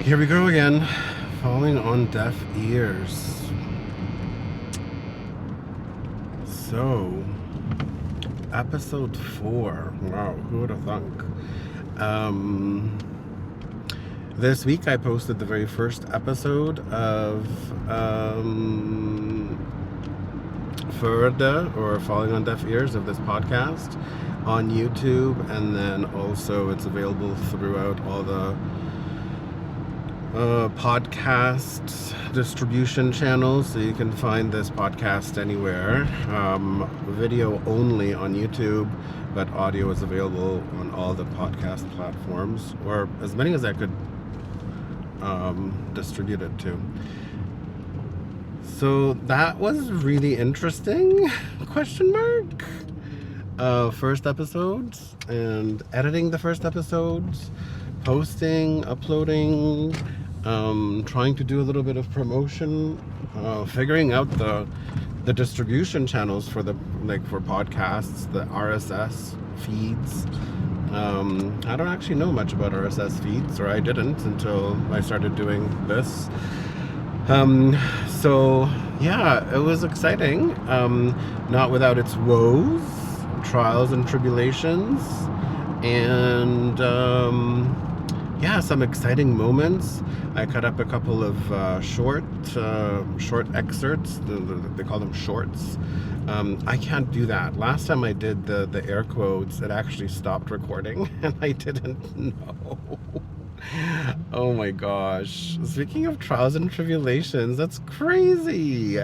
Here we go again, falling on deaf ears. So, episode 4. Wow, who would have thunk? This week I posted the very first episode of FØDE, or Falling on Deaf Ears, of this podcast on YouTube, and then also it's available throughout all the podcast distribution channels, so you can find this podcast anywhere. Video only on YouTube, but audio is available on all the podcast platforms, or as many as I could distribute it to. So that was really interesting, question mark. First episodes, and editing the first episodes, posting, uploading, trying to do a little bit of promotion, figuring out the distribution channels for for podcasts, the RSS feeds. I don't actually know much about RSS feeds, or I didn't until I started doing this. So yeah, it was exciting, not without its woes, trials and tribulations, and yeah, some exciting moments. I cut up a couple of short excerpts. They call them shorts. I can't do that. Last time I did the air quotes, it actually stopped recording, and I didn't know. Oh my gosh. Speaking of trials and tribulations, that's crazy.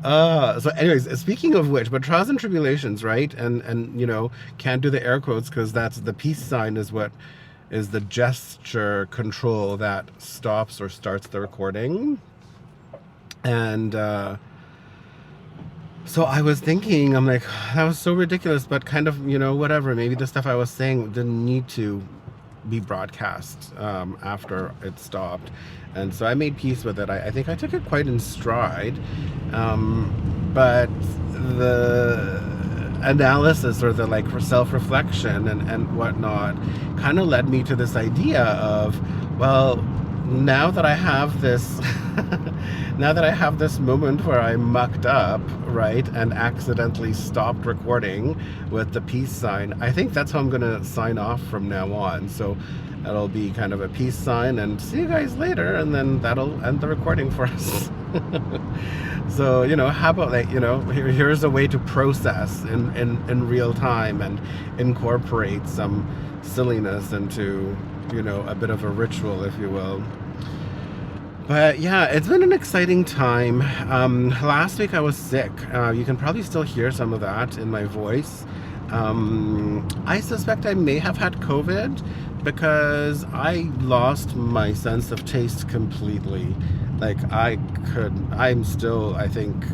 So anyways, speaking of which, but trials and tribulations, right? And you know, can't do the air quotes because that's the peace sign, is what is the gesture control that stops or starts the recording. And so I was thinking, I'm like, that was so ridiculous, but kind of, you know, whatever. Maybe the stuff I was saying didn't need to be broadcast after it stopped. And so I made peace with it. I think I took it quite in stride. But the analysis, or the self-reflection and whatnot, kind of led me to this idea of, well, now that I have this now that I have this moment where I mucked up, right, and accidentally stopped recording with the peace sign, I think that's how I'm gonna sign off from now on. So that'll be kind of a peace sign, and see you guys later, and then that'll end the recording for us. So, you know, how about, you know, here's a way to process in real time and incorporate some silliness into, you know, a bit of a ritual, if you will. But yeah, it's been an exciting time. Last week I was sick. You can probably still hear some of that in my voice. I suspect I may have had COVID because I lost my sense of taste completely. I'm still, I think,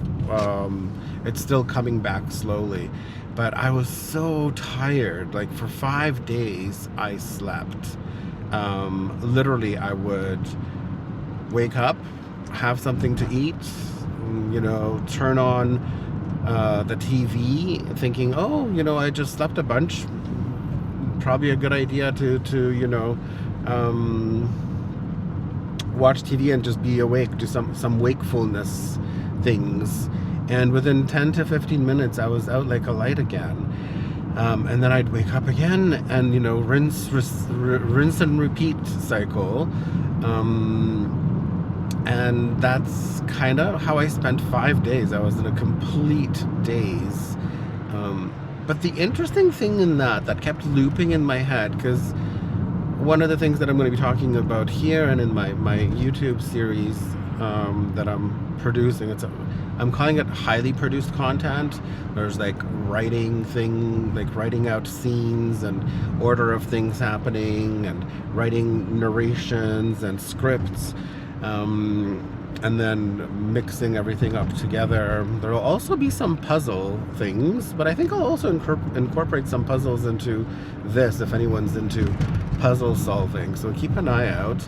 it's still coming back slowly. But I was so tired. Like, for 5 days I slept. Literally, I would wake up, have something to eat, you know, turn on the TV, thinking, oh, you know, I just slept a bunch. Probably a good idea to you know, watch TV and just be awake, do some wakefulness things. And within 10 to 15 minutes, I was out like a light again. And then I'd wake up again, and, you know, rinse and repeat cycle. And that's kind of how I spent 5 days. I was in a complete daze. But the interesting thing in that kept looping in my head, because one of the things that I'm going to be talking about here and in my YouTube series that I'm producing, I'm calling it highly produced content. There's writing out scenes and order of things happening, and writing narrations and scripts, and then mixing everything up together. There will also be some puzzle things, but I think I'll also incorporate some puzzles into this, if anyone's into puzzle solving, so keep an eye out.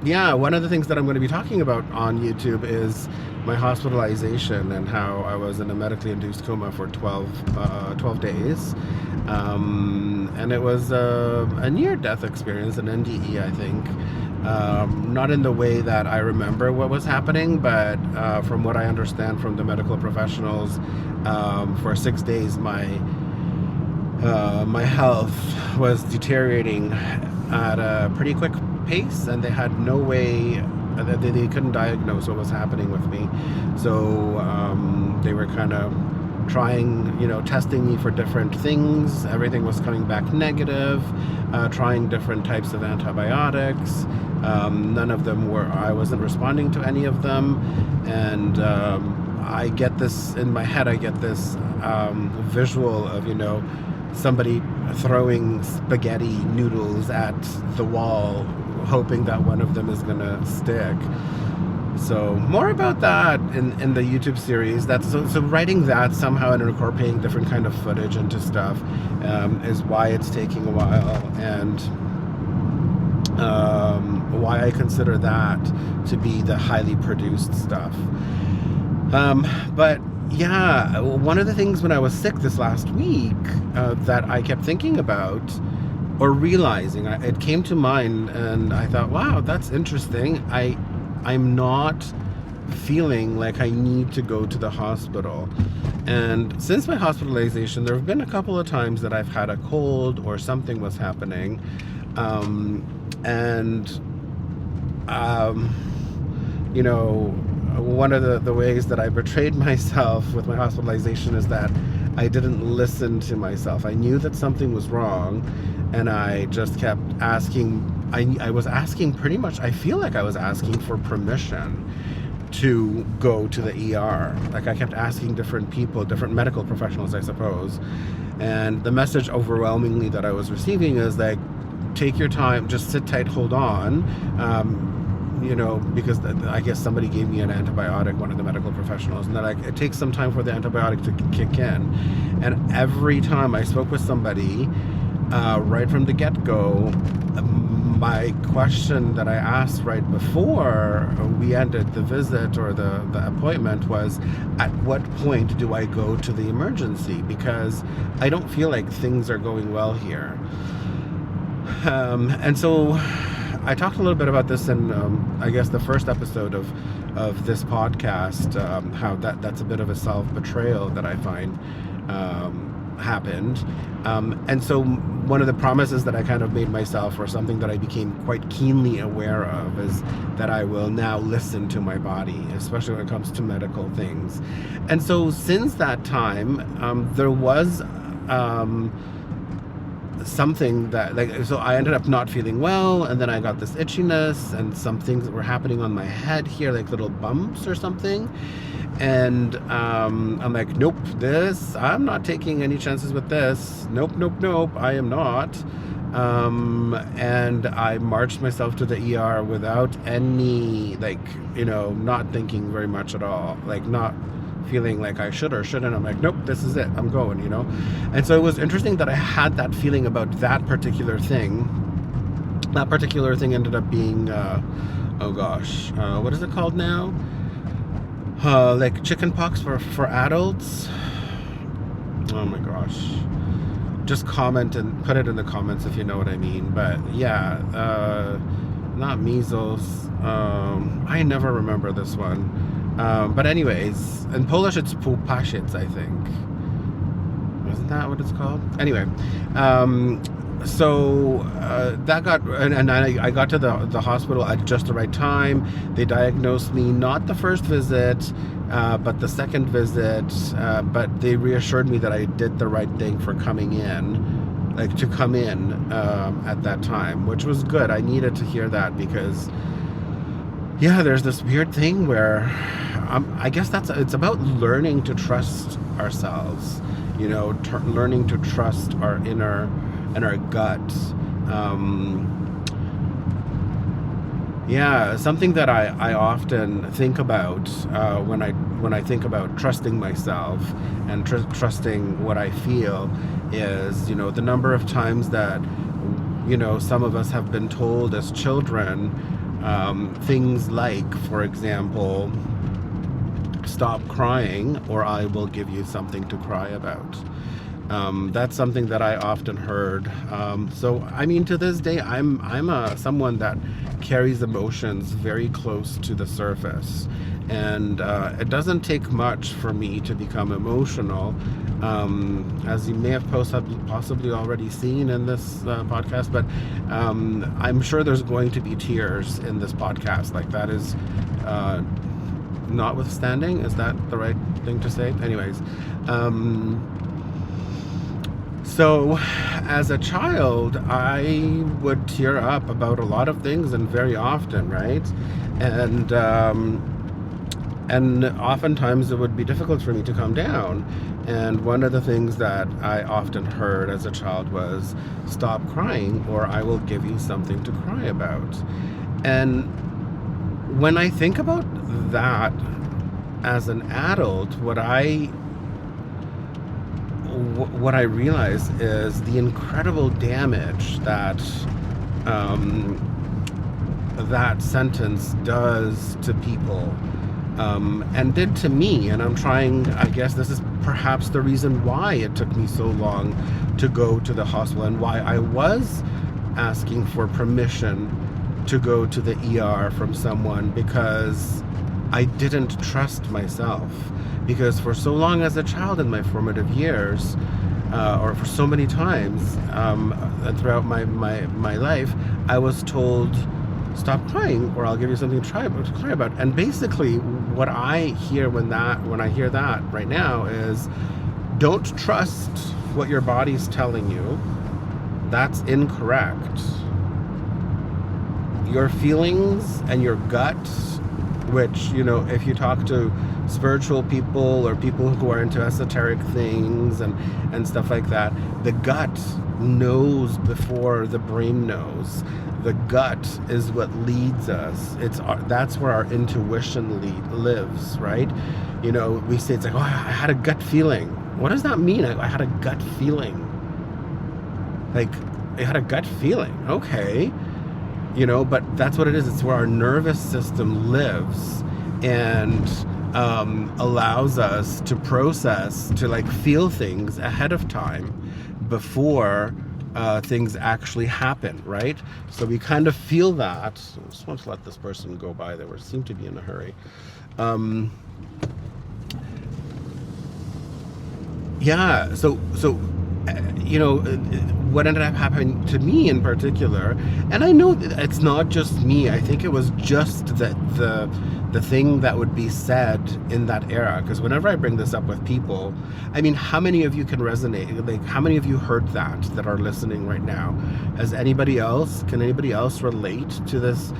Yeah, one of the things that I'm going to be talking about on YouTube is my hospitalization and how I was in a medically induced coma for 12 days. And it was a near-death experience, an NDE, I think. Not in the way that I remember what was happening, but from what I understand from the medical professionals, for 6 days my health was deteriorating at a pretty quick pace, and they had no way, they couldn't diagnose what was happening with me. So they were kind of trying, testing me for different things. Everything was coming back negative, trying different types of antibiotics. None of them I wasn't responding to any of them. And I get this, in my head, I get this visual of, somebody throwing spaghetti noodles at the wall, hoping that one of them is gonna stick. So more about that in the YouTube series. So writing that somehow and incorporating different kind of footage into stuff is why it's taking a while, and why I consider that to be the highly produced stuff. But yeah, one of the things when I was sick this last week that I kept thinking about or realizing, it came to mind, and I thought, wow, that's interesting. I'm not feeling like I need to go to the hospital. And since my hospitalization, there have been a couple of times that I've had a cold or something was happening. One of the ways that I betrayed myself with my hospitalization is that I didn't listen to myself. I knew that something was wrong, and I just kept asking. I was asking pretty much, I feel like I was asking for permission to go to the ER. Like, I kept asking different people, different medical professionals, I suppose. And the message overwhelmingly that I was receiving is like, take your time, just sit tight, hold on. Because I guess somebody gave me an antibiotic, one of the medical professionals, and that it takes some time for the antibiotic to kick in. And every time I spoke with somebody, right from the get-go, my question that I asked right before we ended the visit or the appointment was, at what point do I go to the emergency? Because I don't feel like things are going well here. And so I talked a little bit about this in, I guess, the first episode of this podcast, how that's a bit of a self-betrayal that I find happened. And so one of the promises that I kind of made myself, or something that I became quite keenly aware of, is that I will now listen to my body, especially when it comes to medical things. And so since that time, there was something that, so I ended up not feeling well, and then I got this itchiness and some things that were happening on my head here, like little bumps or something. And I'm like, nope, I'm not taking any chances with this. Nope, I am not. And I marched myself to the ER without any, not thinking very much at all, not feeling like I should or shouldn't. I'm like, nope, this is it, I'm going, And so it was interesting that I had that feeling about that particular thing. That particular thing ended up being, what is it called now? Like chicken pox for adults. Oh my gosh. Just comment and put it in the comments if you know what I mean. But yeah, not measles. I never remember this one. But anyways, in Polish it's półpasiec, I think. Isn't that what it's called? Anyway, so that got, and I got to the hospital at just the right time. They diagnosed me not the first visit, but the second visit, but they reassured me that I did the right thing for coming in, to come in at that time, which was good. I needed to hear that because, yeah, there's this weird thing where I guess it's about learning to trust ourselves, learning to trust our inner and our gut. Something that I often think about when I think about trusting myself and trusting what I feel is, the number of times that, some of us have been told as children things like, for example, stop crying or I will give you something to cry about. That's something that I often heard. So I mean, to this day, I'm someone that carries emotions very close to the surface, and it doesn't take much for me to become emotional, as you may have possibly already seen in this podcast. But I'm sure there's going to be tears in this podcast. Like, that is notwithstanding. Is that the right thing to say? Anyways. So, as a child, I would tear up about a lot of things, and very often, right? And oftentimes it would be difficult for me to calm down. And one of the things that I often heard as a child was, "Stop crying, or I will give you something to cry about." And when I think about that as an adult, what I realize is the incredible damage that that sentence does to people, and did to me. And I'm trying, I guess this is perhaps the reason why it took me so long to go to the hospital, and why I was asking for permission to go to the ER from someone, because I didn't trust myself. Because for so long as a child in my formative years, or for so many times throughout my life, I was told, "Stop crying, or I'll give you something to cry about." And basically, what I hear when I hear that right now is, don't trust what your body's telling you. That's incorrect. Your feelings and your gut, which, if you talk to spiritual people or people who are into esoteric things and stuff like that, the gut knows before the brain knows. The gut is what leads us. That's where our intuition lives, right? We say, it's like, "Oh, I had a gut feeling." What does that mean? I had a gut feeling. Like, I had a gut feeling. Okay. But that's what it is. It's where our nervous system lives, and allows us to process, to feel things ahead of time before things actually happen, right? So we kind of feel that. I just want to let this person go by. They seem to be in a hurry. Yeah, so what ended up happening to me in particular, and I know that it's not just me. I think it was just the thing that would be said in that era. Because whenever I bring this up with people, I mean, how many of you can resonate? How many of you heard that are listening right now? Can anybody else relate to this?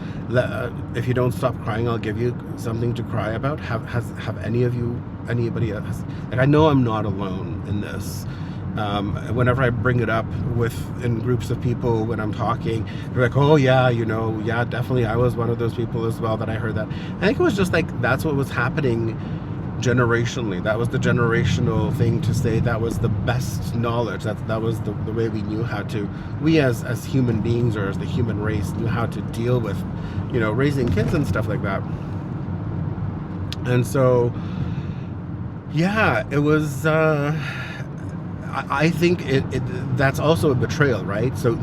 If you don't stop crying, I'll give you something to cry about. Have anybody else? I know I'm not alone in this. Whenever I bring it up in groups of people, when I'm talking, they're like, "Oh yeah, yeah, definitely, I was one of those people as well that I heard that." I think it was just that's what was happening generationally. That was the generational thing to say. That was the best knowledge. That was the way we knew how to, we as human beings, or as the human race, knew how to deal with, raising kids and stuff like that. And so, yeah, it was, I think that's also a betrayal, right? So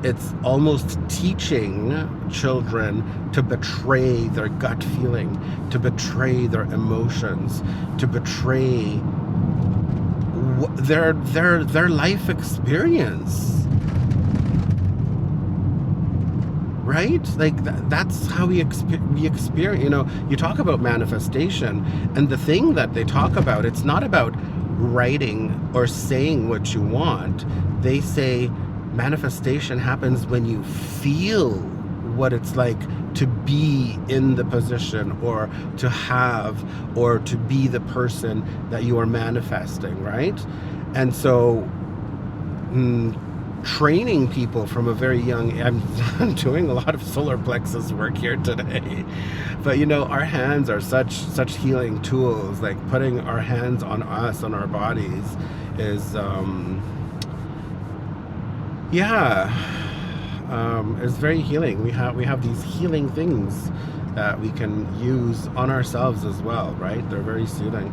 it's almost teaching children to betray their gut feeling, to betray their emotions, to betray their life experience, right? That's how we experience. You talk about manifestation, and the thing that they talk about, it's not about writing or saying what you want. They say manifestation happens when you feel what it's like to be in the position, or to have, or to be the person that you are manifesting, right? And so training people from a very young, I'm doing a lot of solar plexus work here today, but our hands are such healing tools. Putting our hands on us, on our bodies, is is very healing. We have these healing things that we can use on ourselves as well, right? They're very soothing.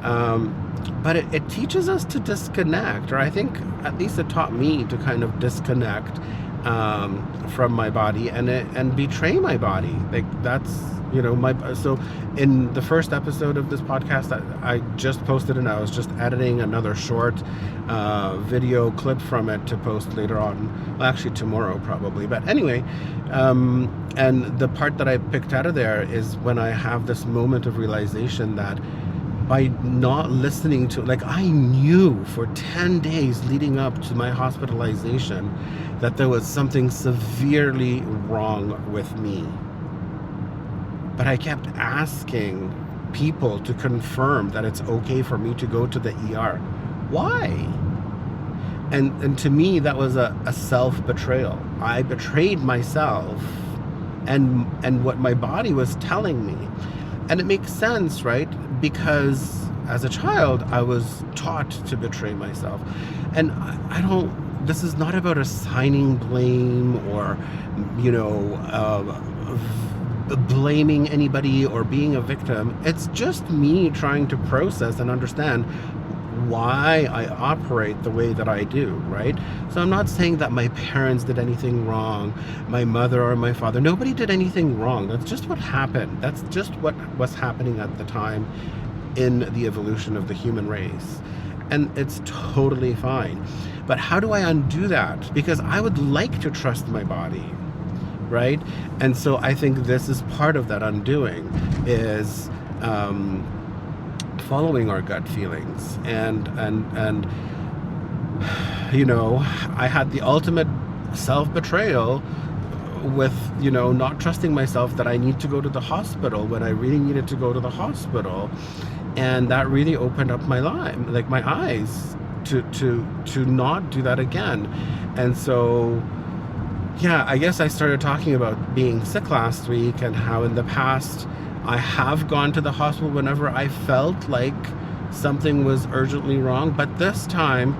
But it teaches us to disconnect, or I think at least it taught me to kind of disconnect from my body and betray my body. Like that's, so in the first episode of this podcast, I just posted, and I was just editing another short video clip from it to post later on. Well, actually tomorrow probably. But anyway, and the part that I picked out of there is when I have this moment of realization that by not listening to, like, I knew for 10 days leading up to my hospitalization that there was something severely wrong with me. But I kept asking people to confirm that it's okay for me to go to the ER. Why? And to me, that was a self-betrayal. I betrayed myself and what my body was telling me. And it makes sense, right? Because as a child, I was taught to betray myself. And I don't, this is not about assigning blame or, blaming anybody or being a victim. It's just me trying to process and understand why I operate the way that I do, right? So I'm not saying that my parents did anything wrong, my mother or my father, nobody did anything wrong. That's just what happened. That's just what was happening at the time in the evolution of the human race. And it's totally fine. But how do I undo that? Because I would like to trust my body, right? And so I think this is part of that undoing, is following our gut feelings. And I had the ultimate self-betrayal with, not trusting myself that I need to go to the hospital when I really needed to go to the hospital. And that really opened up my eyes to not do that again. And so, yeah, I guess I started talking about being sick last week and how in the past I have gone to the hospital whenever I felt like something was urgently wrong. But this time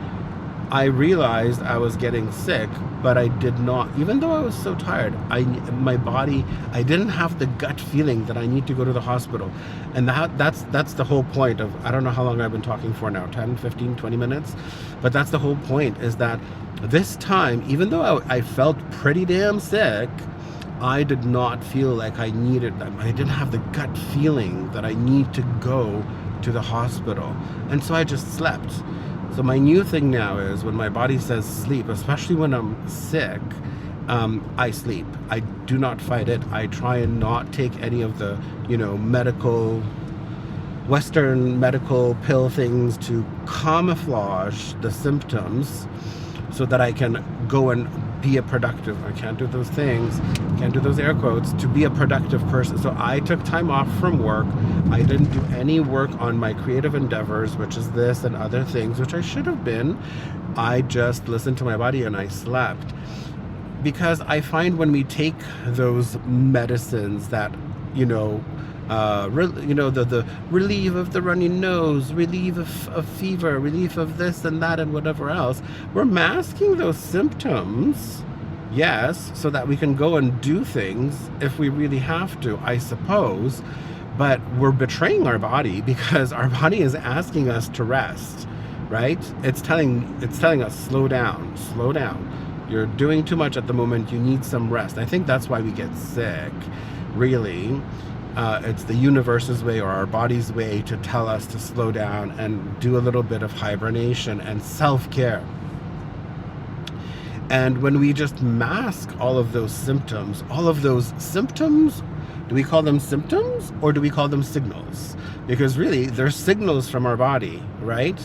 I realized I was getting sick, but I did not, even though I was so tired, my body, I didn't have the gut feeling that I need to go to the hospital. And that's the whole point of, I don't know how long I've been talking for now, 10, 15, 20 minutes. But that's the whole point, is that this time, even though I felt pretty damn sick, I did not feel like I needed them. I didn't have the gut feeling that I need to go to the hospital. And so I just slept. So my new thing now is when my body says sleep, especially when I'm sick, I sleep. I do not fight it. I try and not take any of the, Western medical pill things to camouflage the symptoms so that I can go and be a productive, I can't do those things, can't do those air quotes, to be a productive person. So I took time off from work. I didn't do any work on my creative endeavors, which is this and other things, which I should have been. I just listened to my body and I slept. Because I find when we take those medicines that, the relief of the runny nose, relief of fever, relief of this and that and whatever else, we're masking those symptoms, yes, so that we can go and do things if we really have to, I suppose. But we're betraying our body because our body is asking us to rest, right? It's telling us, slow down. You're doing too much at the moment. You need some rest. I think that's why we get sick, really. It's the universe's way, or our body's way, to tell us to slow down and do a little bit of hibernation and self-care. And when we just mask all of those symptoms, do we call them symptoms or do we call them signals? Because really, they're signals from our body, right?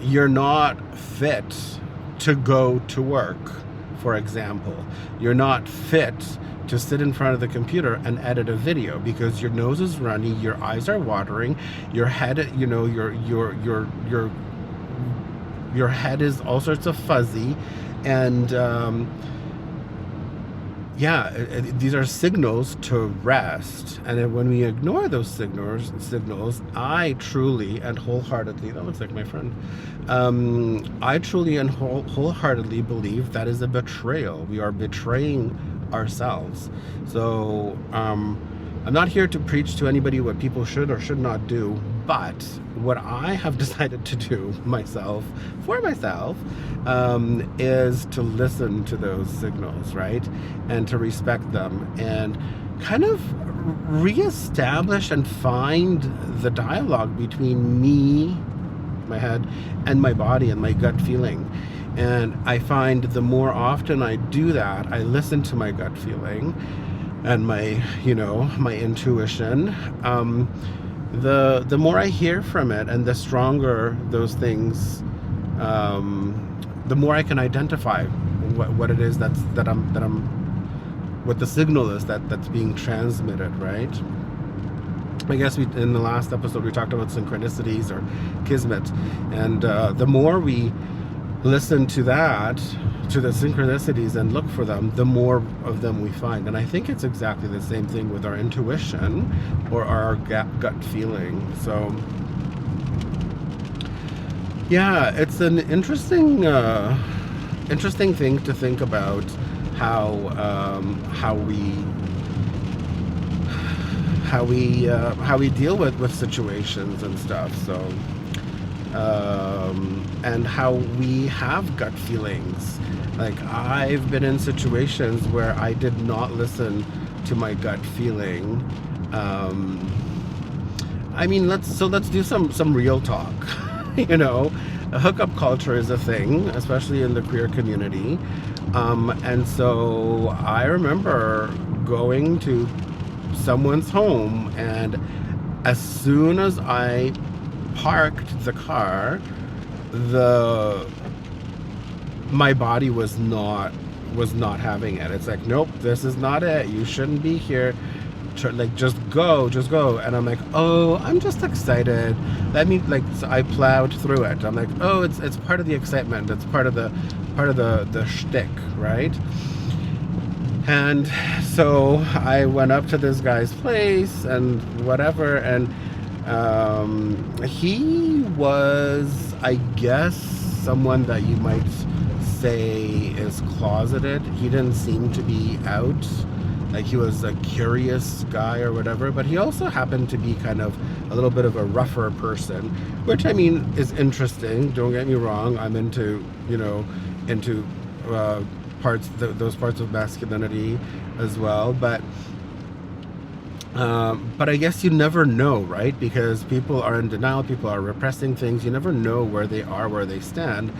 You're not fit to go to work, for example. You're not fit to sit in front of the computer and edit a video because your nose is runny, your eyes are watering, your head, your head is all sorts of fuzzy, and these are signals to rest. And then when we ignore those signals, I truly and wholeheartedly, that looks like my friend, I truly and wholeheartedly believe that is a betrayal. We are betraying ourselves. So I'm not here to preach to anybody what people should or should not do, but what I have decided to do myself, for myself, is to listen to those signals, right? And to respect them and kind of reestablish and find the dialogue between me, my head, and my body and my gut feeling. And I find the more often I do that, I listen to my gut feeling and my, my intuition, the more I hear from it, and the stronger those things, the more I can identify what it is that I'm what the signal is that's being transmitted, right? I guess in the last episode we talked about synchronicities or kismet, and the more we listen to that, to the synchronicities, and look for them, the more of them we find. And I think it's exactly the same thing with our intuition or our gut feeling. So yeah, it's an interesting thing to think about how we deal with situations and stuff. So and how we have gut feelings. Like, I've been in situations where I did not listen to my gut feeling. I mean, let's do some real talk. A hookup culture is a thing, especially in the queer community. And so I remember going to someone's home, and as soon as I parked the car, my body was not having it. It's like, nope, this is not it. You shouldn't be here. Like, just go. And I'm like, oh, I'm just excited. So I plowed through it. I'm like, oh, it's part of the excitement. It's part of the shtick, right? And so I went up to this guy's place and whatever, and he was, I guess, someone that you might say is closeted. He didn't seem to be out. Like, he was a curious guy or whatever, but he also happened to be kind of a little bit of a rougher person, which, I mean, is interesting. Don't get me wrong. I'm into those parts of masculinity as well, but I guess you never know, right? Because people are in denial, people are repressing things. You never know where they are, where they stand.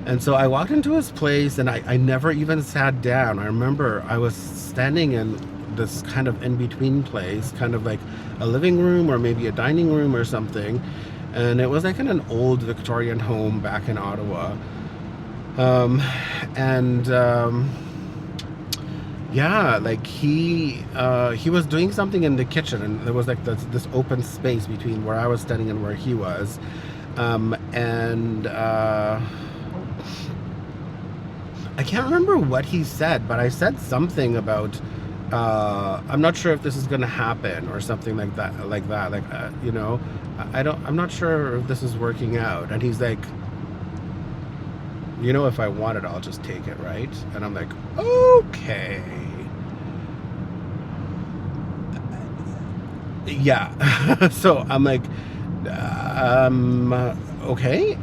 And so I walked into his place, and I never even sat down. I remember I was standing in this kind of in-between place, kind of like a living room or maybe a dining room or something. And it was like in an old Victorian home back in Ottawa. Yeah, like he was doing something in the kitchen, and there was like this open space between where I was standing and where he was. I can't remember what he said, but I said something about, I'm not sure if this is going to happen or something like that. I'm not sure if this is working out. And he's like, if I want it, I'll just take it, right? And I'm like, okay. Yeah. So I'm like, okay,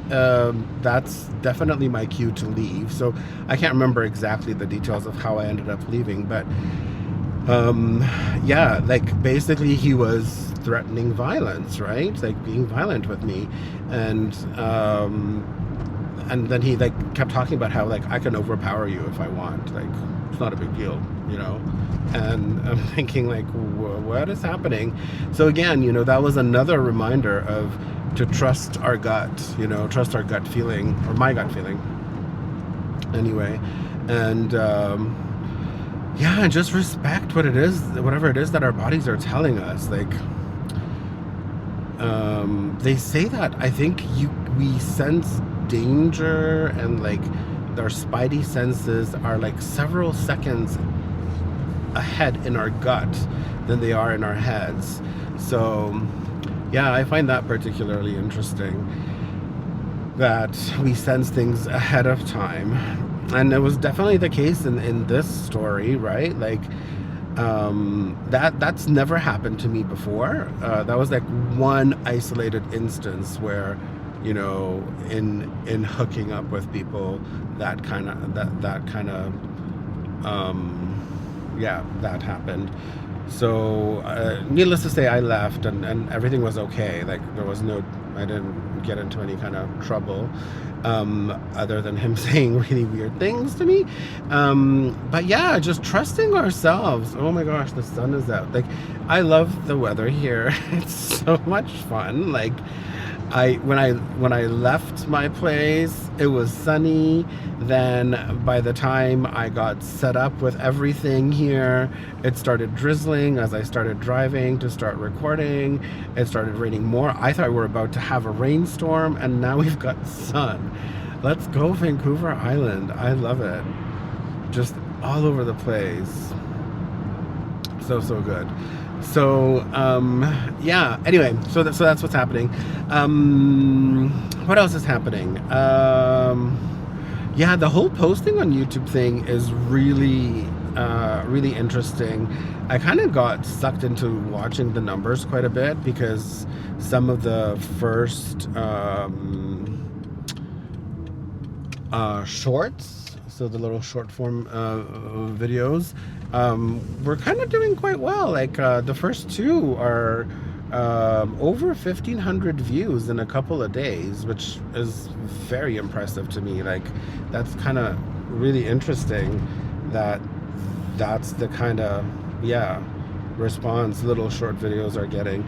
that's definitely my cue to leave. So I can't remember exactly the details of how I ended up leaving, but yeah, like, basically he was threatening violence, right? Like, being violent with me, and then he like kept talking about how, like, I can overpower you if I want. Like, it's not a big deal, And I'm thinking, like, what is happening? So again, that was another reminder to trust our gut, trust our gut feeling, or my gut feeling anyway. And yeah, and just respect whatever it is that our bodies are telling us. Like, they say that, I think we sense danger, and like our spidey senses are like several seconds ahead in our gut than they are in our heads. So yeah, I find that particularly interesting, that we sense things ahead of time. And it was definitely the case in this story, right? Like, That's never happened to me before. That was like one isolated instance where, you know, in hooking up with people, yeah, that happened. So needless to say, I left, and everything was okay. Like there was no, I didn't get into any kind of trouble, other than him saying really weird things to me. But yeah, just trusting ourselves. Oh my gosh, the sun is out. Like I love the weather here. It's so much fun. Like when I left my place, it was sunny. Then by the time I got set up with everything here, it started drizzling as I started driving to start recording. It started raining more. I thought we were about to have a rainstorm, and now we've got sun. Let's go, Vancouver Island. I love it. Just all over the place. So good. So yeah, anyway, so that's what's happening. What else is happening? Yeah, the whole posting on YouTube thing is really really interesting. I kind of got sucked into watching the numbers quite a bit, because some of the first shorts, so the little short form videos, we're kind of doing quite well. Like the first two are over 1,500 views in a couple of days, which is very impressive to me. Like that's kind of really interesting that that's the kind of, yeah, response little short videos are getting.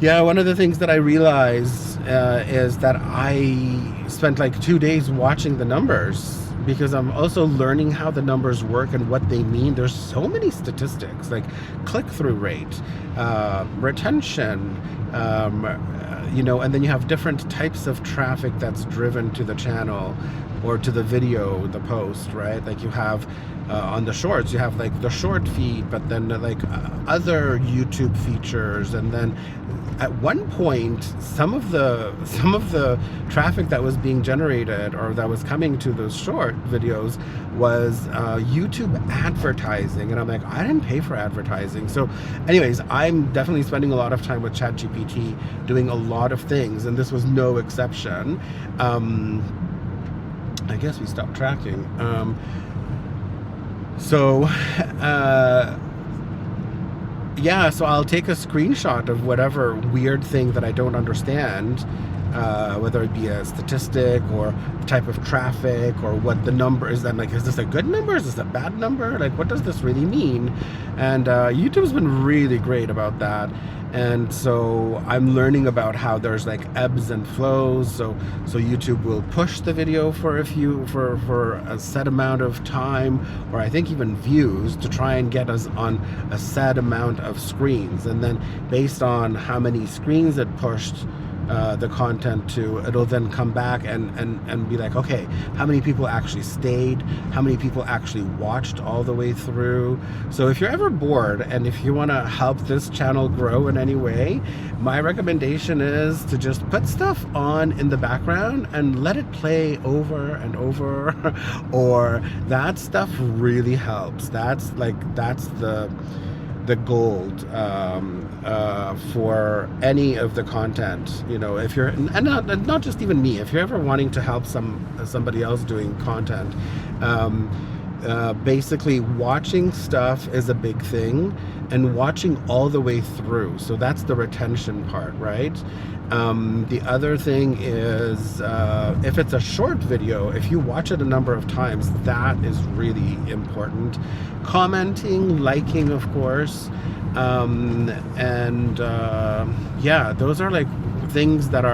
Yeah, one of the things that I realized is that I spent like 2 days watching the numbers, because I'm also learning how the numbers work and what they mean. There's so many statistics, like click-through rate, retention, you know, and then you have different types of traffic that's driven to the channel or to the video, the post, right? Like you have on the shorts, you have like the short feed, but then like other YouTube features, and then at one point some of the traffic that was being generated or that was coming to those short videos was YouTube advertising, and I'm like, I didn't pay for advertising. So anyways, I'm definitely spending a lot of time with ChatGPT doing a lot of things, and this was no exception. I guess we stopped tracking. Yeah, so I'll take a screenshot of whatever weird thing that I don't understand, whether it be a statistic or type of traffic or what the number is. I'm like, is this a good number? Is this a bad number? Like, what does this really mean? And YouTube's been really great about that. And so I'm learning about how there's like ebbs and flows. So YouTube will push the video for a set amount of time, or I think even views, to try and get us on a set amount of screens. And then based on how many screens it pushed the content to, it'll then come back and be like, okay, how many people actually stayed? How many people actually watched all the way through? So if you're ever bored and if you want to help this channel grow in any way, my recommendation is to just put stuff on in the background and let it play over and over. Or that stuff really helps. That's the gold for any of the content, you know. If you're, and not just even me, if you're ever wanting to help somebody else doing content, basically watching stuff is a big thing, and watching all the way through. So that's the retention part, right? The other thing is, if it's a short video, if you watch it a number of times, that is really important. Commenting, liking, of course, yeah, those are like things that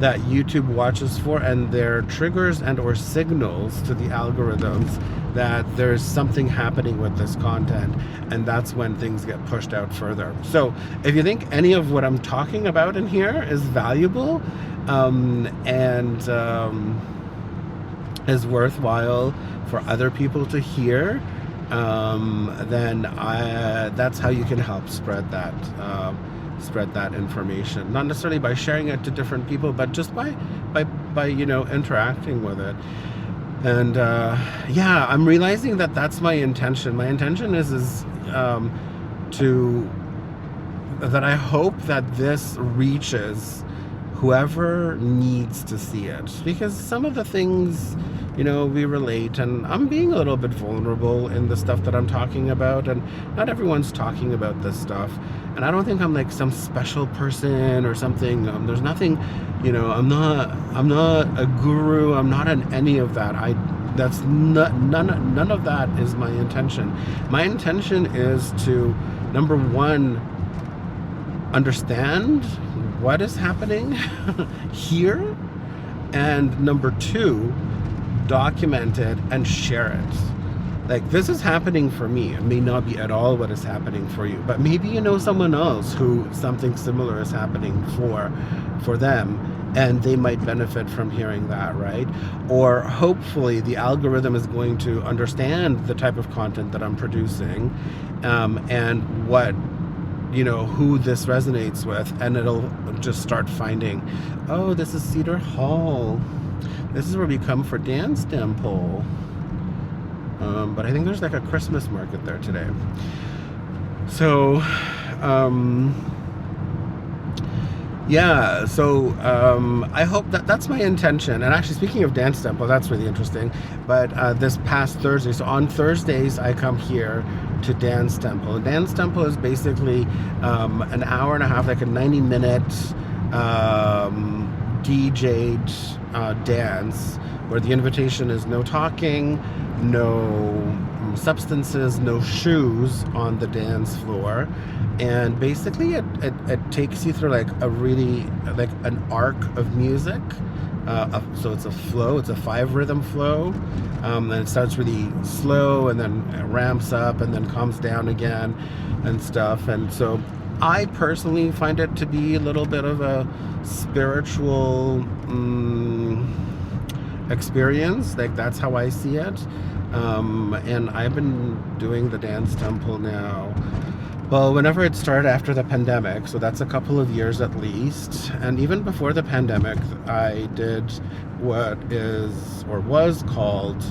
YouTube watches for, and they're triggers and or signals to the algorithms that there's something happening with this content, and that's when things get pushed out further. So if you think any of what I'm talking about in here is valuable is worthwhile for other people to hear, then that's how you can help spread that information. Not necessarily by sharing it to different people, but just by you know, interacting with it. And yeah, I'm realizing that that's my intention. My intention is to that I hope that this reaches whoever needs to see it, because some of the things, we relate, and I'm being a little bit vulnerable in the stuff that I'm talking about, and not everyone's talking about this stuff, and I don't think I'm like some special person or something. There's nothing, I'm not a guru, I'm not an any of that. That's not, none of that is my intention. My intention is to, number one, understand what is happening here, and number two, document it and share it. Like, this is happening for me. It may not be at all what is happening for you, but maybe you know someone else who something similar is happening for them, and they might benefit from hearing that, right? Or hopefully the algorithm is going to understand the type of content that I'm producing, and what, who this resonates with, and it'll just start finding, oh, this is Cedar Hall. This is where we come for Dance Temple. But I think there's like a Christmas market there today. So, yeah, so I hope that's my intention. And actually, speaking of Dance Temple, that's really interesting. But this past Thursday, so on Thursdays, I come here to Dance Temple. And Dance Temple is basically an hour and a half, like a 90-minute DJ'd dance, where the invitation is no talking, no substances, no shoes on the dance floor. And basically it takes you through like a really, like an arc of music. So it's a flow, it's a 5-rhythm flow. And it starts really slow, and then it ramps up, and then calms down again and stuff. And so I personally find it to be a little bit of a spiritual experience. Like, that's how I see it. And I've been doing the Dance Temple now, well, whenever it started after the pandemic, so that's a couple of years at least. And even before the pandemic, I did what is, or was called,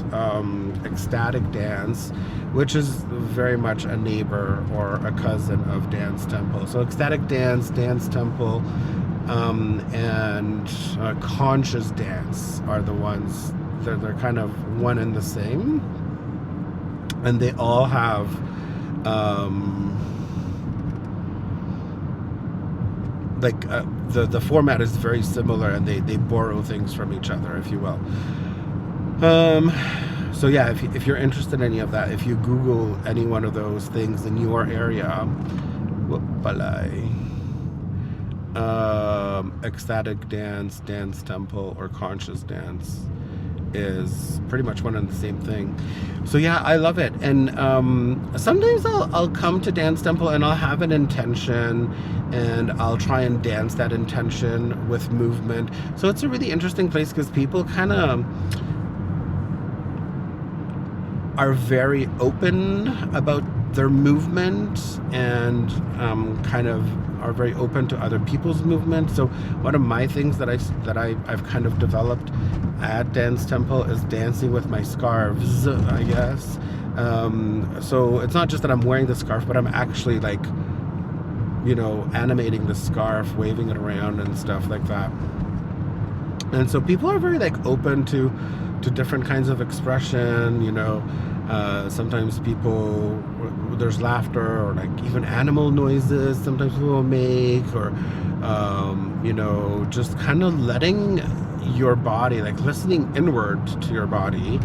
ecstatic dance, which is very much a neighbor or a cousin of Dance Temple. So ecstatic dance, Dance Temple, and conscious dance are the ones, they're kind of one and the same. And they all have the format is very similar, and they borrow things from each other, if you will. So yeah, if you're interested in any of that, if you Google any one of those things in your area, ecstatic dance, Dance Temple, or conscious dance is pretty much one and the same thing. So yeah, I love it. And sometimes I'll come to Dance Temple and I'll have an intention, and I'll try and dance that intention with movement. So it's a really interesting place, because people kind of are very open about their movement, and kind of are very open to other people's movement. So one of my things that I've kind of developed at Dance Temple is dancing with my scarves, I guess. So it's not just that I'm wearing the scarf, but I'm actually like, animating the scarf, waving it around and stuff like that. And so people are very like open to different kinds of expression. Sometimes people, there's laughter, or like even animal noises sometimes people will make, or just kind of letting your body, like listening inward to your body,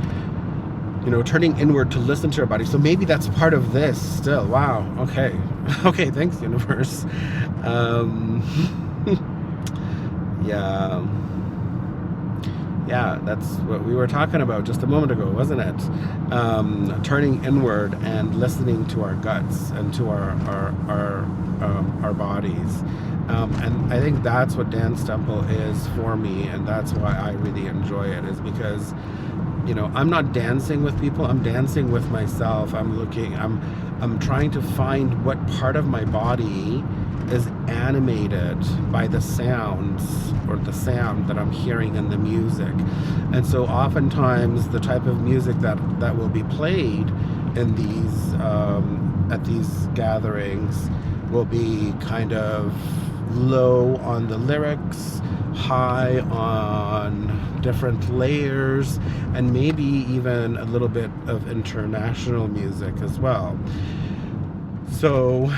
turning inward to listen to your body. So maybe that's part of this still. Wow. Okay. Okay. Thanks, universe. Yeah, that's what we were talking about just a moment ago, wasn't it? Turning inward and listening to our guts and to our bodies. And I think that's what Dance Temple is for me, and that's why I really enjoy it, is because, I'm not dancing with people, I'm dancing with myself. I'm trying to find what part of my body is animated by the sounds or the sound that I'm hearing in the music. And so oftentimes the type of music that will be played in these at these gatherings will be kind of low on the lyrics, high on different layers, and maybe even a little bit of international music as well. So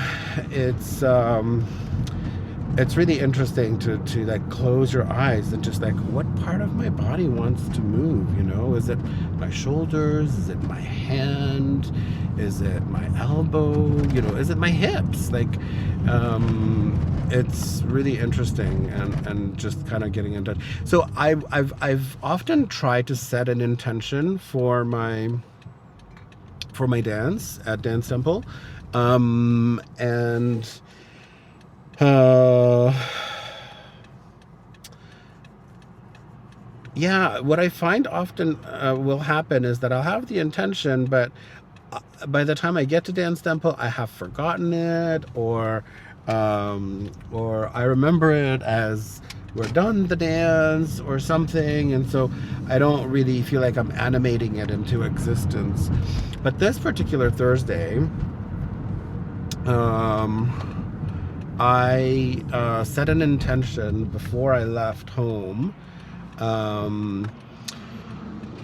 it's really interesting to like close your eyes and just like, what part of my body wants to move, you know? Is it my shoulders? Is it my hand? Is it my elbow? You know, is it my hips? Like, it's really interesting and just kind of getting in touch. So I've often tried to set an intention for my dance at Dance Temple, and yeah, what I find often will happen is that I'll have the intention, but by the time I get to Dance Temple, I have forgotten it, or I remember it as we're done the dance or something, and so I don't really feel like I'm animating it into existence. But this particular Thursday, I set an intention before I left home,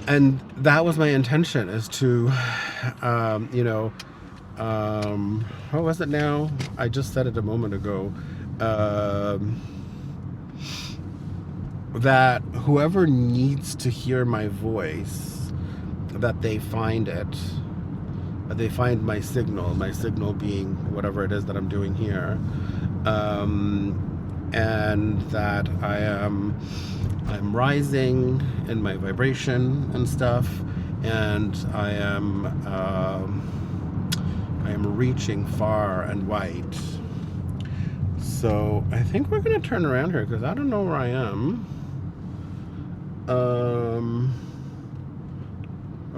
and that was my intention, is to, you know, what was it now? I just said it a moment ago, that whoever needs to hear my voice, that they find it, they find my signal being whatever it is that I'm doing here, and that I'm rising in my vibration and stuff, and I am reaching far and wide. So I think we're gonna turn around here because I don't know where I am. Are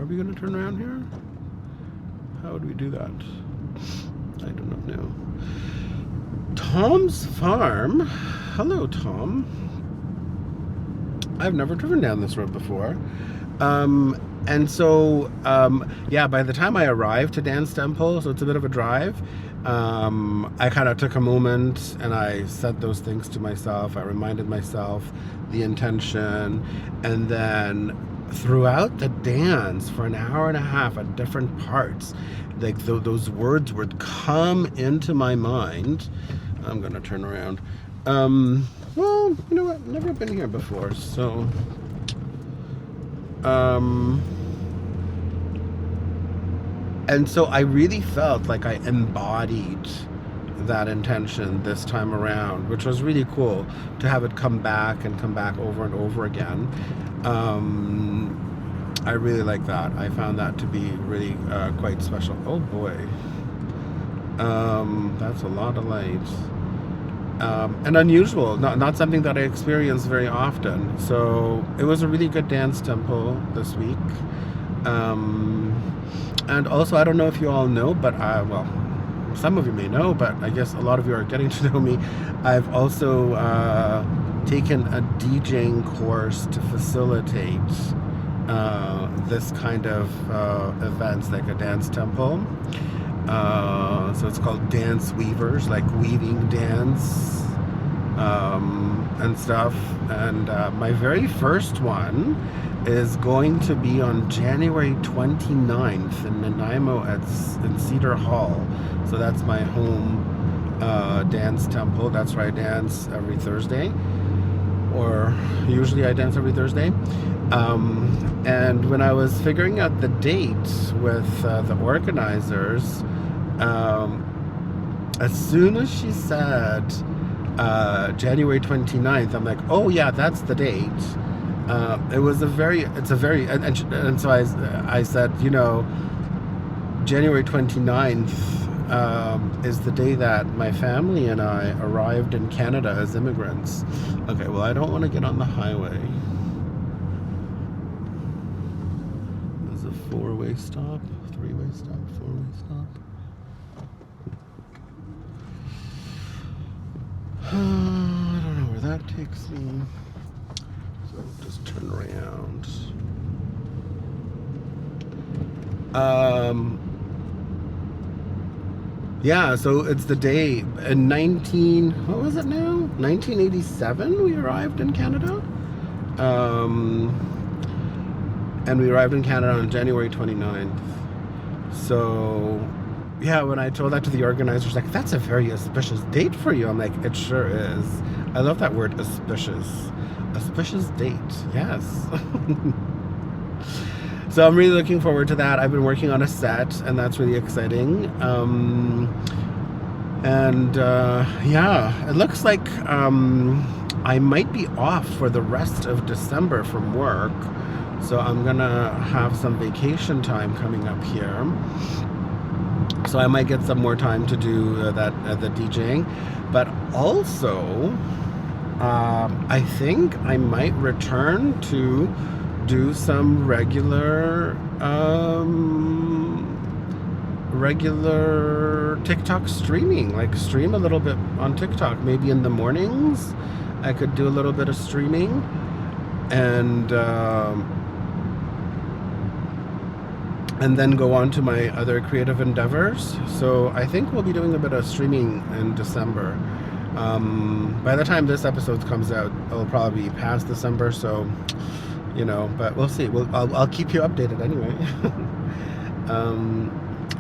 we gonna turn around here? How would we do that? I do not know. Tom's Farm. Hello, Tom. I've never driven down this road before. And so, yeah, by the time I arrived to Dance Temple, so it's a bit of a drive, I kind of took a moment and I said those things to myself. I reminded myself the intention, and then throughout the dance for an hour and a half at different parts, like those words would come into my mind. I'm gonna turn around. Well, you know what? Never been here before, so and so I really felt like I embodied that intention this time around, which was really cool to have it come back over and over again. I really like that. I found that to be really quite special. Oh boy, that's a lot of light. And unusual, not something that I experience very often. So it was a really good Dance Temple this week. And also, I don't know if you all know, but well, some of you may know, but I guess a lot of you are getting to know me. I've also taken a DJing course to facilitate this kind of events, like a Dance Temple. So it's called Dance Weavers, like weaving dance and stuff. And my very first one is going to be on January 29th in Nanaimo in Cedar Hall. So that's my home Dance Temple. That's where I dance every Thursday, or usually I dance every Thursday. And when I was figuring out the date with the organizers, as soon as she said January 29th, I'm like, oh yeah, that's the date. And so I said, you know, January 29th is the day that my family and I arrived in Canada as immigrants. Okay, well, I don't want to get on the highway. There's a four-way stop, three-way stop, four-way stop. I don't know where that takes me. So I'll just turn around. Yeah, so it's the day in what was it now? 1987 we arrived in Canada. And we arrived in Canada on January 29th. So, yeah, when I told that to the organizers, like, that's a very auspicious date for you. I'm like, it sure is. I love that word, auspicious. Auspicious date, yes. So I'm really looking forward to that. I've been working on a set, and that's really exciting. Yeah, it looks like I might be off for the rest of December from work. So I'm gonna have some vacation time coming up here. So I might get some more time to do the DJing. But also, I think I might return to do some regular TikTok streaming, like stream a little bit on TikTok. Maybe in the mornings I could do a little bit of streaming, and then go on to my other creative endeavors. So I think we'll be doing a bit of streaming in December. By the time this episode comes out, it'll probably be past December, so you know, but we'll see. I'll keep you updated anyway.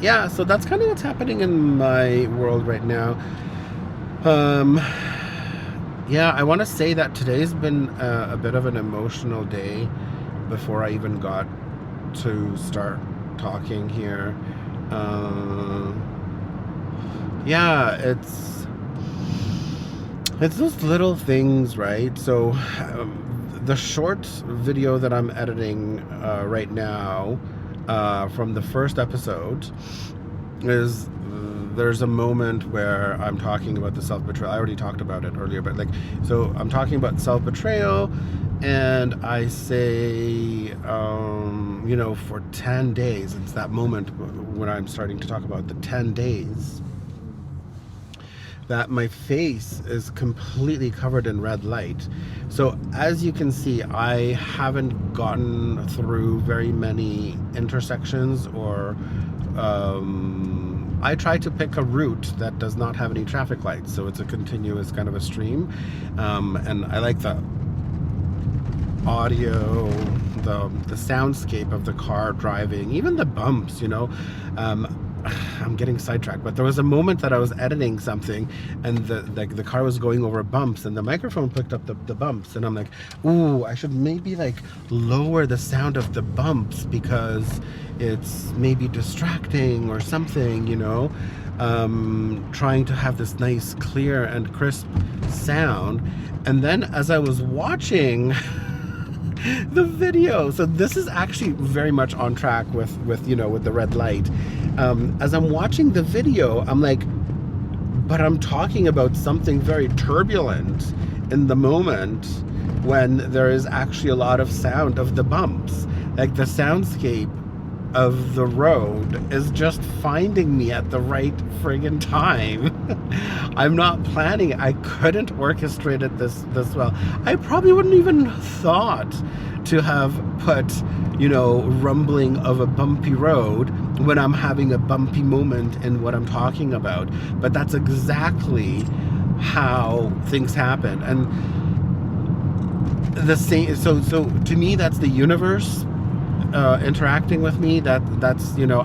Yeah, so that's kind of what's happening in my world right now. Yeah, I want to say that today's been a bit of an emotional day before I even got to start talking here. Yeah, it's those little things, right? So the short video that I'm editing right now from the first episode is there's a moment where I'm talking about the self-betrayal. I already talked about it earlier, but so I'm talking about self-betrayal, and I say, you know, for 10 days, it's that moment when I'm starting to talk about the 10 days that my face is completely covered in red light. So as you can see, I haven't gotten through very many intersections, or I try to pick a route that does not have any traffic lights, so it's a continuous kind of a stream, and I like the audio, the soundscape of the car driving, even the bumps, you know. I'm getting sidetracked, but there was a moment that I was editing something, and the car was going over bumps, and the microphone picked up the bumps, and I'm like, ooh, I should maybe lower the sound of the bumps because it's maybe distracting or something, you know. Trying to have this nice, clear and crisp sound. And then as I was watching the video, so this is actually very much on track with you know, with the red light. As I'm watching the video, I'm like, but I'm talking about something very turbulent in the moment when there is actually a lot of sound of the bumps. Like, the soundscape of the road is just finding me at the right friggin' time. I'm not planning. I couldn't orchestrate it this well. I probably wouldn't even thought to have put, you know, rumbling of a bumpy road when I'm having a bumpy moment in what I'm talking about. But that's exactly how things happen. And the same, so to me, that's the universe interacting with me. That's you know,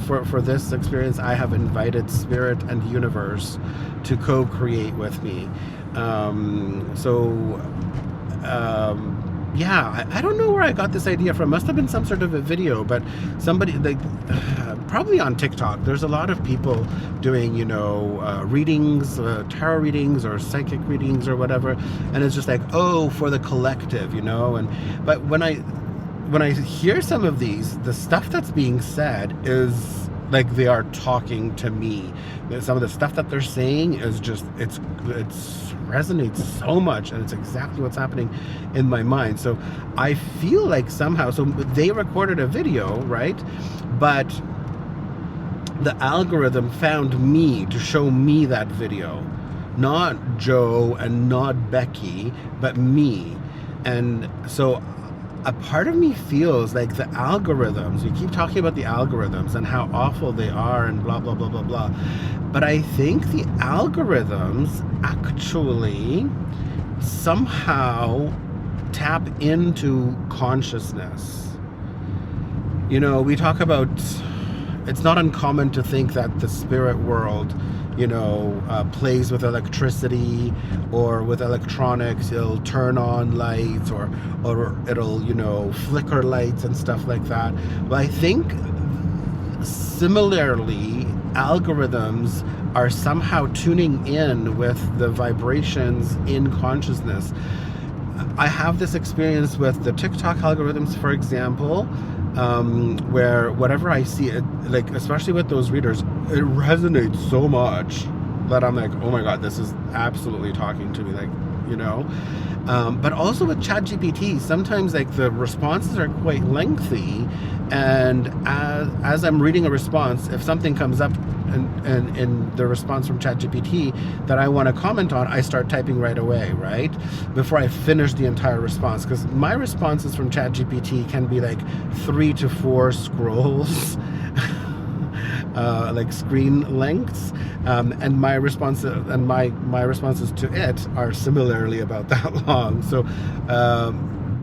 for this experience, I have invited spirit and universe to co-create with me. Yeah, I don't know where I got this idea from. Must have been some sort of a video, but somebody, probably on TikTok, there's a lot of people doing, you know, readings, tarot readings or psychic readings or whatever, and it's just like, oh, for the collective, you know. But when I hear some of these, the stuff that's being said is like they are talking to me. Some of the stuff that they're saying is just, it resonates so much, and it's exactly what's happening in my mind. So I feel like somehow, so they recorded a video, right? But the algorithm found me to show me that video. not Joe and not Becky, but me. And so a part of me feels like the algorithms, we keep talking about the algorithms and how awful they are and blah, blah, blah, blah, blah. But I think the algorithms actually somehow tap into consciousness. You know, we talk about, it's not uncommon to think that the spirit world, you know, plays with electricity or with electronics. It'll turn on lights or it'll, you know, flicker lights and stuff like that. But I think similarly, algorithms are somehow tuning in with the vibrations in consciousness. I have this experience with the TikTok algorithms, for example, where whatever I see, it, like especially with those readers, it resonates so much that I'm like, oh my god, this is absolutely talking to me, like, you know. But also with ChatGPT, sometimes like the responses are quite lengthy, and as I'm reading a response, if something comes up in the response from ChatGPT that I want to comment on, I start typing right away, right? Before I finish the entire response, because my responses from ChatGPT can be like 3 to 4 scrolls, like screen lengths, and my response and my responses to it are similarly about that long. So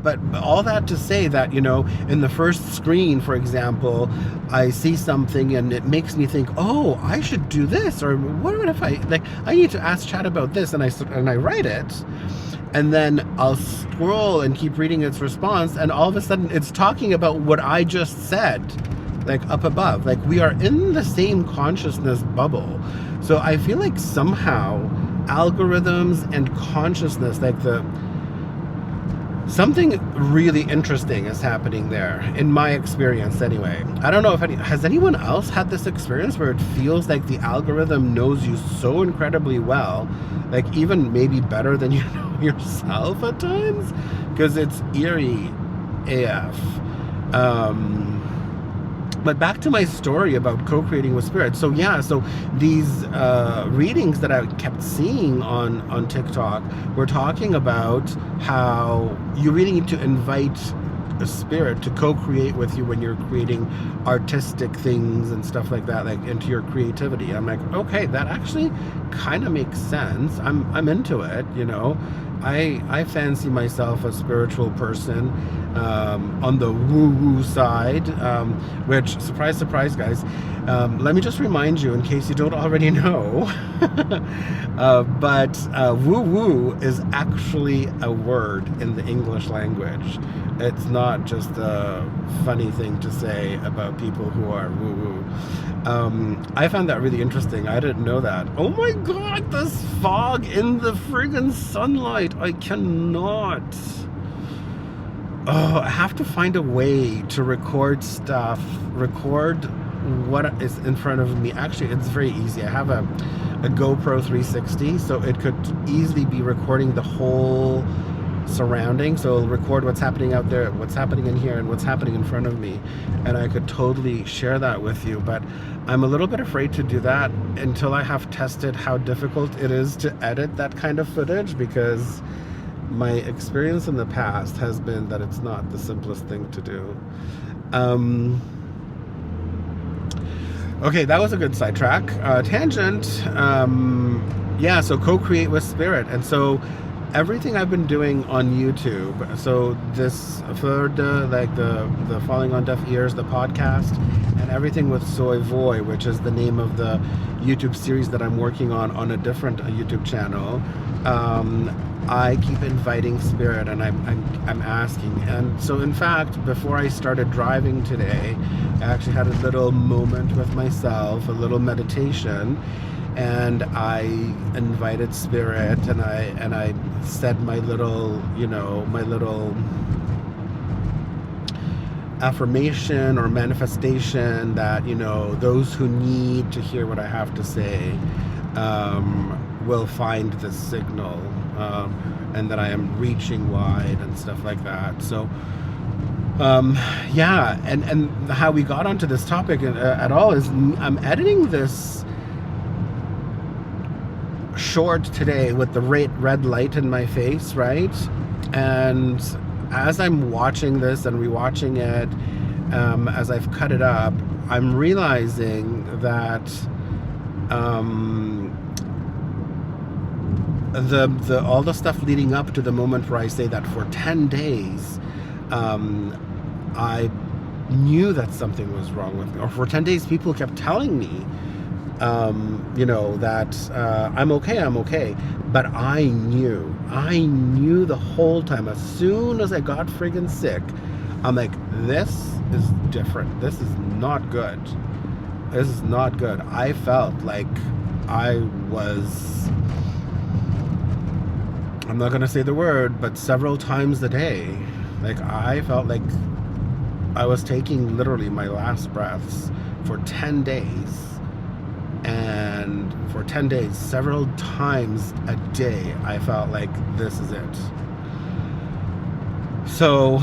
but all that to say that, you know, in the first screen, for example, I see something and it makes me think, oh, I should do this, or what if I, like, I need to ask Chat about this, and I write it, and then I'll scroll and keep reading its response, and all of a sudden it's talking about what I just said, like up above. Like, we are in the same consciousness bubble. So I feel like somehow algorithms and consciousness, like something really interesting is happening there, in my experience anyway. I don't know if has anyone else had this experience where it feels like the algorithm knows you so incredibly well, like even maybe better than you know yourself at times, because it's eerie AF. But back to my story about co-creating with spirit. So yeah, so these readings that I kept seeing on TikTok were talking about how you really need to invite a spirit to co-create with you when you're creating artistic things and stuff like that, like into your creativity. I'm like, okay, that actually kind of makes sense. I'm into it, you know. I fancy myself a spiritual person, on the woo-woo side, which, surprise, surprise, guys, let me just remind you, in case you don't already know, but woo-woo is actually a word in the English language. It's not just a funny thing to say about people who are woo-woo. I found that really interesting. I didn't know that. Oh my god, this fog in the friggin' sunlight. I cannot. Oh, I have to find a way to record stuff, record what is in front of me. Actually, it's very easy. I have a GoPro 360, so it could easily be recording the whole surrounding. So it'll record what's happening out there, what's happening in here, and what's happening in front of me, and I could totally share that with you. But I'm a little bit afraid to do that until I have tested how difficult it is to edit that kind of footage, because my experience in the past has been that it's not the simplest thing to do. Okay, that was a good sidetrack. Tangent. Yeah, so co-create with spirit. And so everything I've been doing on YouTube, so this FØDE, like the Falling on Deaf Ears, the podcast, and everything with Soy Voy, which is the name of the YouTube series that I'm working on a different YouTube channel, I keep inviting spirit, and I'm asking. And so in fact, before I started driving today, I actually had a little moment with myself, a little meditation, and I invited spirit, and I said my little, you know, my little affirmation or manifestation that, you know, those who need to hear what I have to say will find the signal, and that I am reaching wide and stuff like that. So yeah, and how we got onto this topic at all is I'm editing this short today with the red light in my face, right? And as I'm watching this and rewatching it, as I've cut it up, I'm realizing that the all the stuff leading up to the moment where I say that for 10 days, I knew that something was wrong with me, or for 10 days people kept telling me, that I'm okay. But I knew the whole time, as soon as I got friggin' sick, I'm like, this is different. This is not good. This is not good. I felt like I was, I'm not going to say the word, but several times a day, like I felt like I was taking literally my last breaths for 10 days. And for 10 days, several times a day, I felt like this is it. So,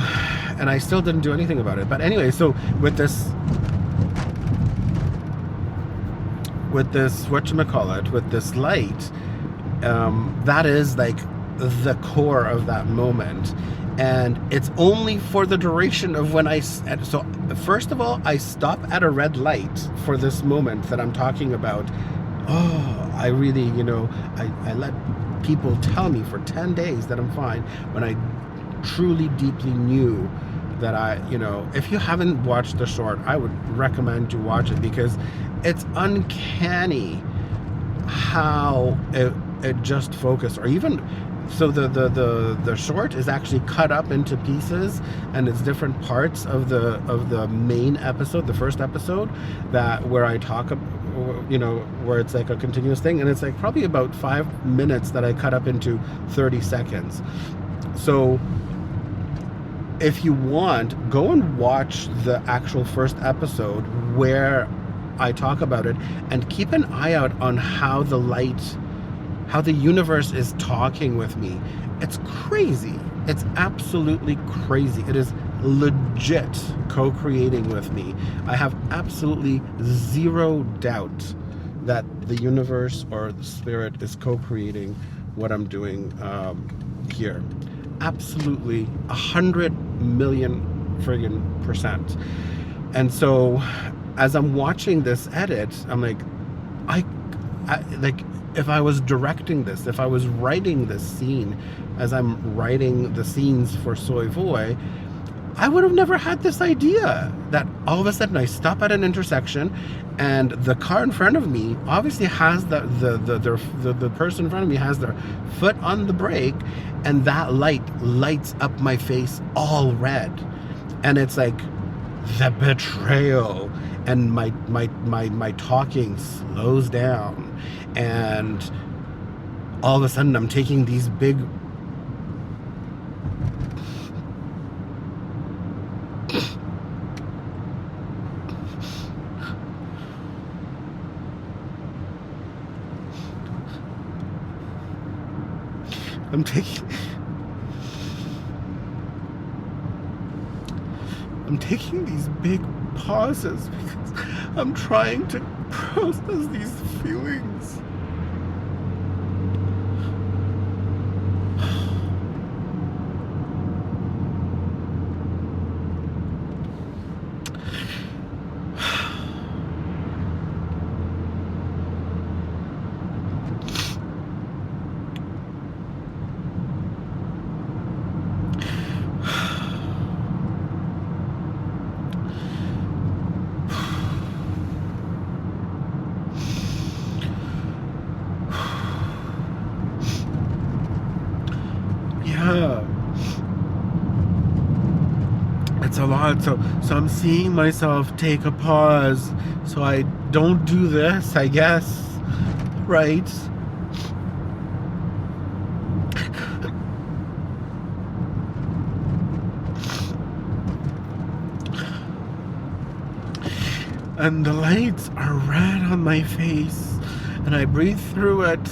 and I still didn't do anything about it. But anyway, so with this, whatchamacallit, with this light, that is like the core of that moment. And it's only for the duration of when so first of all, I stop at a red light for this moment that I'm talking about. Oh, I really, I let people tell me for 10 days that I'm fine, when I truly deeply knew that if you haven't watched the short, I would recommend you watch it, because it's uncanny how it just focused, or even so the short is actually cut up into pieces, and it's different parts of the main episode, the first episode, that where I talk, where it's like a continuous thing, and it's like probably about 5 minutes that I cut up into 30 seconds. So if you want, go and watch the actual first episode where I talk about it, and keep an eye out on how the universe is talking with me. It's crazy. It's absolutely crazy. It is legit co-creating with me. I have absolutely zero doubt that the universe or the spirit is co-creating what I'm doing here. Absolutely 100 million friggin' %. And so as I'm watching this edit, I'm like, I like, if I was directing this, if I was writing this scene, as I'm writing the scenes for Soy Voy, I would have never had this idea that all of a sudden I stop at an intersection, and the car in front of me obviously has the person in front of me has their foot on the brake, and that light lights up my face all red, and it's like the betrayal, and my talking slows down, and all of a sudden I'm taking these big I'm taking these big pauses because I'm trying to process these feelings. It's a lot. So I'm seeing myself take a pause so I don't do this, I guess, right? And the lights are red on my face, and I breathe through it,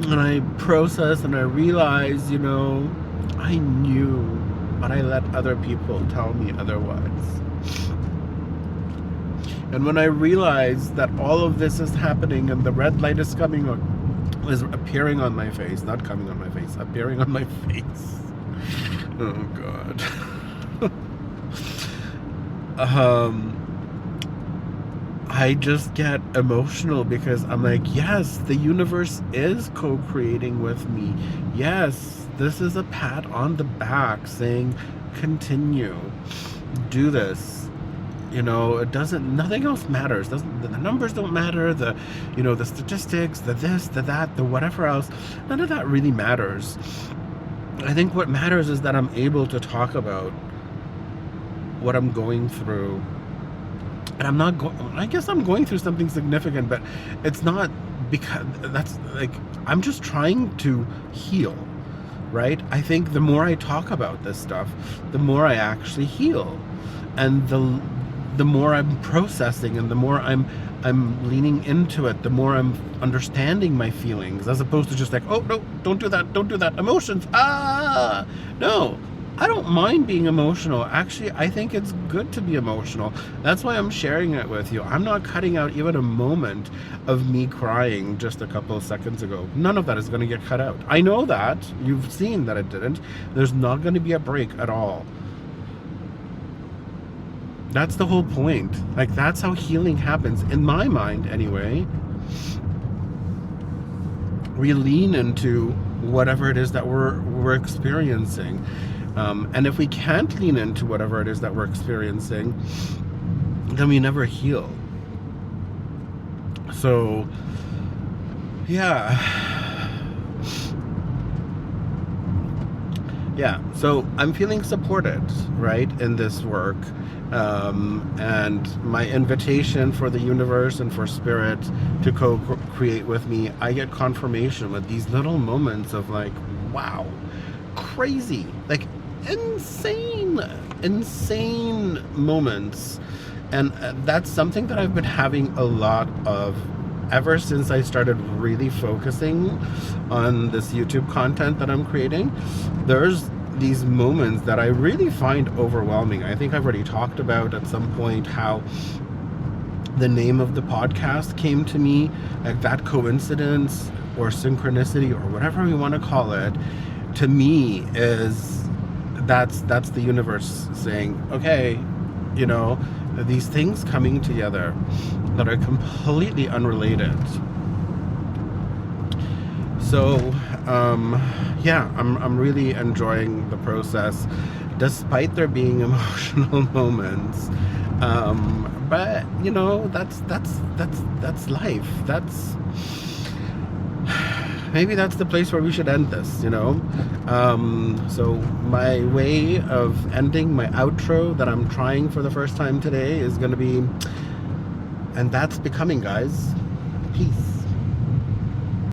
and I process, and I realize, I knew, but I let other people tell me otherwise. And when I realize that all of this is happening and the red light is coming on, is appearing on my face, not coming on my face, appearing on my face. Oh God. I just get emotional because I'm like, yes, the universe is co-creating with me. Yes, this is a pat on the back saying, continue, do this. Nothing else matters. The numbers don't matter, the statistics, the this, the that, the whatever else. None of that really matters. I think what matters is that I'm able to talk about what I'm going through. And I guess I'm going through something significant, but it's not because I'm just trying to heal, right? I think the more I talk about this stuff, the more I actually heal. And the more I'm processing and the more I'm leaning into it, the more I'm understanding my feelings, as opposed to just like, oh no, don't do that, emotions, no. I don't mind being emotional. Actually, I think it's good to be emotional. That's why I'm sharing it with you. I'm not cutting out even a moment of me crying just a couple of seconds ago. None of that is going to get cut out. I know that. You've seen that it didn't. There's not going to be a break at all. That's the whole point. Like, that's how healing happens, in my mind anyway. We lean into whatever it is that we're experiencing. And if we can't lean into whatever it is that we're experiencing, then we never heal. So, yeah. So I'm feeling supported, right, in this work. And my invitation for the universe and for spirit to co-create with me, I get confirmation with these little moments of like, wow, crazy, like insane moments. And that's something that I've been having a lot of ever since I started really focusing on this YouTube content that I'm creating. There's these moments that I really find overwhelming. I think I've already talked about at some point how the name of the podcast came to me, like that coincidence or synchronicity or whatever we want to call it, to me is that's the universe saying, okay, these things coming together that are completely unrelated. So I'm really enjoying the process, despite there being emotional moments. But that's life. Maybe that's the place where we should end this, So my way of ending my outro that I'm trying for the first time today is going to be, and that's becoming, guys. Peace.